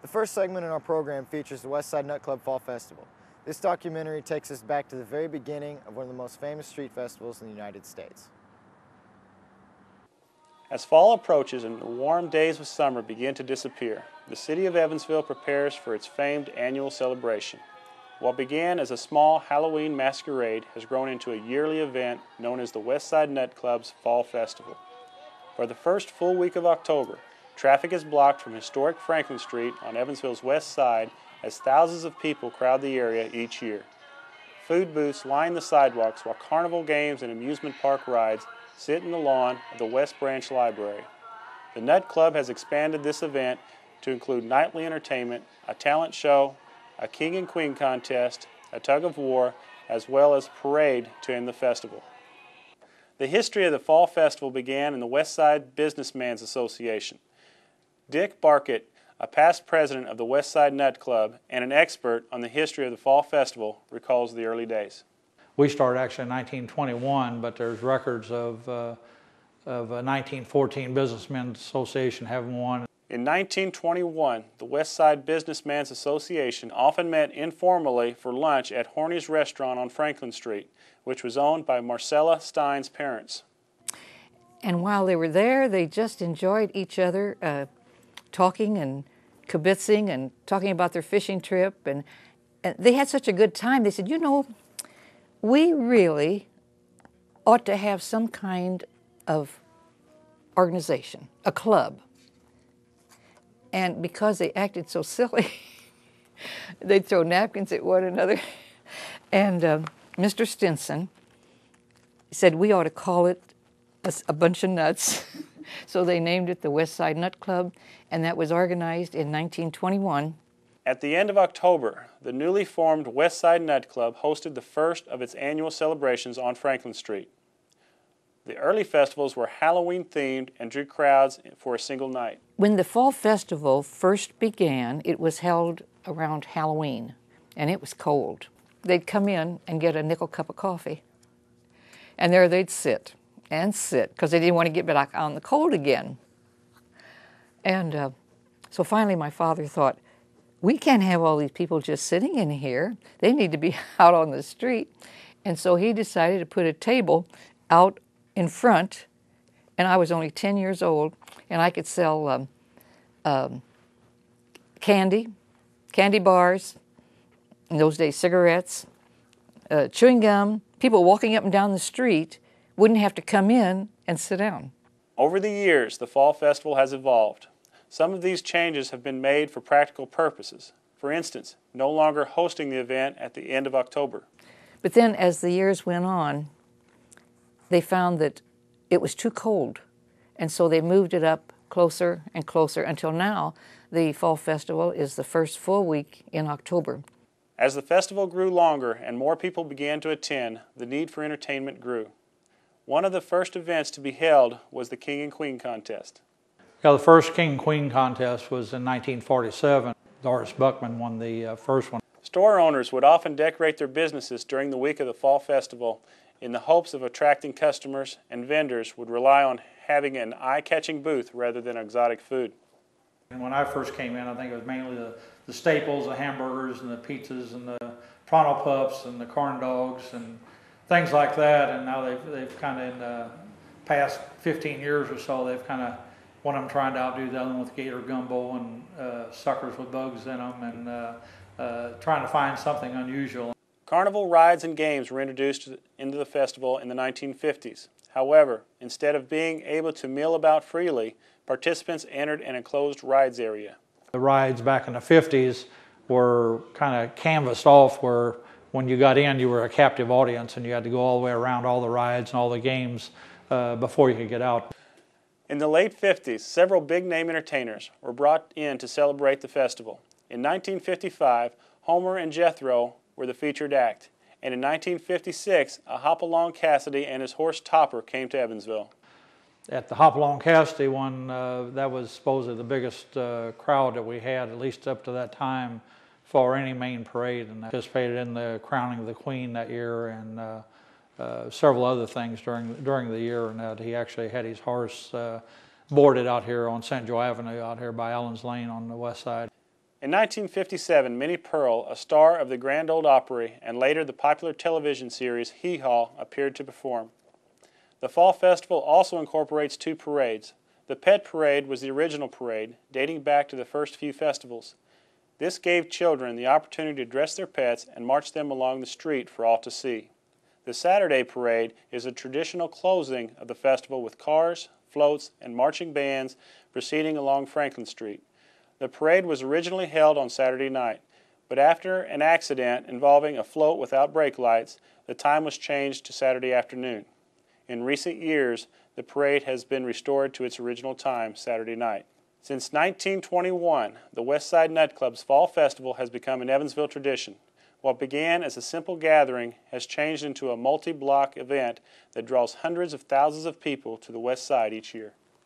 The first segment in our program features the West Side Nut Club Fall Festival. This documentary takes us back to the very beginning of one of the most famous street festivals in the United States. As fall approaches and the warm days of summer begin to disappear, the city of Evansville prepares for its famed annual celebration. What began as a small Halloween masquerade has grown into a yearly event known as the West Side Nut Club's Fall Festival. For the first full week of October, traffic is blocked from historic Franklin Street on Evansville's west side as thousands of people crowd the area each year. Food booths line the sidewalks while carnival games and amusement park rides sit in the lawn of the West Branch Library. The Nut Club has expanded this event to include nightly entertainment, a talent show, a king and queen contest, a tug of war, as well as a parade to end the festival. The history of the Fall Festival began in the West Side Businessmen's Association. Dick Barkett, a past president of the West Side Nut Club and an expert on the history of the Fall Festival, recalls the early days. We started actually in 1921, but there's records of a 1914 Businessmen's Association having one. In 1921, the West Side Businessmen's Association often met informally for lunch at Horny's Restaurant on Franklin Street, which was owned by Marcella Stein's parents. And while they were there, they just enjoyed each other, talking and kibitzing and talking about their fishing trip. And they had such a good time. They said, you know, we really ought to have some kind of organization, a club. And because they acted so silly, they'd throw napkins at one another. And Mr. Stinson said we ought to call it a bunch of nuts. So they named it the West Side Nut Club, and that was organized in 1921. At the end of October, the newly formed West Side Nut Club hosted the first of its annual celebrations on Franklin Street. The early festivals were Halloween-themed and drew crowds for a single night. When the Fall Festival first began, it was held around Halloween, and it was cold. They'd come in and get a nickel cup of coffee, and there they'd sit and sit, because they didn't want to get back on the cold again. And so finally my father thought, we can't have all these people just sitting in here. They need to be out on the street. And so he decided to put a table out in front, and I was only 10 years old, and I could sell candy bars, in those days cigarettes, chewing gum. People walking up and down the street wouldn't have to come in and sit down. Over the years, the Fall Festival has evolved. Some of these changes have been made for practical purposes. For instance, no longer hosting the event at the end of October. But then as the years went on, they found that it was too cold, and so they moved it up closer and closer until now the Fall Festival is the first full week in October. As the festival grew longer and more people began to attend, the need for entertainment grew. One of the first events to be held was the King and Queen contest. Yeah, the first King and Queen contest was in 1947. Doris Buckman won the first one. Store owners would often decorate their businesses during the week of the Fall Festival in the hopes of attracting customers, and vendors would rely on having an eye-catching booth rather than exotic food. And when I first came in, I think it was mainly the staples, the hamburgers and the pizzas and the Pronto Pups and the corn dogs and things like that. And now they've kind of, in the past 15 years or so, they've kind of, one of them trying to outdo the other one with Gator Gumbo and suckers with bugs in them, and trying to find something unusual. Carnival rides and games were introduced into the festival in the 1950s. However, instead of being able to mill about freely, participants entered an enclosed rides area. The rides back in the 50s were kind of canvassed off, where when you got in, you were a captive audience and you had to go all the way around all the rides and all the games before you could get out. In the late 50s, several big-name entertainers were brought in to celebrate the festival. In 1955, Homer and Jethro were the featured act, and in 1956, a Hopalong Cassidy and his horse Topper came to Evansville. At the Hopalong Cassidy one, that was supposedly the biggest crowd that we had, at least up to that time, for any main parade, and I participated in the crowning of the Queen that year and several other things during the year, and he actually had his horse boarded out here on St. Joe Avenue out here by Allen's Lane on the west side. In 1957, Minnie Pearl, a star of the Grand Ole Opry and later the popular television series Hee Haw, appeared to perform. The Fall Festival also incorporates two parades. The Pet Parade was the original parade, dating back to the first few festivals. This gave children the opportunity to dress their pets and march them along the street for all to see. The Saturday Parade is a traditional closing of the festival with cars, floats, and marching bands proceeding along Franklin Street. The parade was originally held on Saturday night, but after an accident involving a float without brake lights, the time was changed to Saturday afternoon. In recent years, the parade has been restored to its original time, Saturday night. Since 1921, the West Side Nut Club's Fall Festival has become an Evansville tradition. What began as a simple gathering has changed into a multi-block event that draws hundreds of thousands of people to the West Side each year.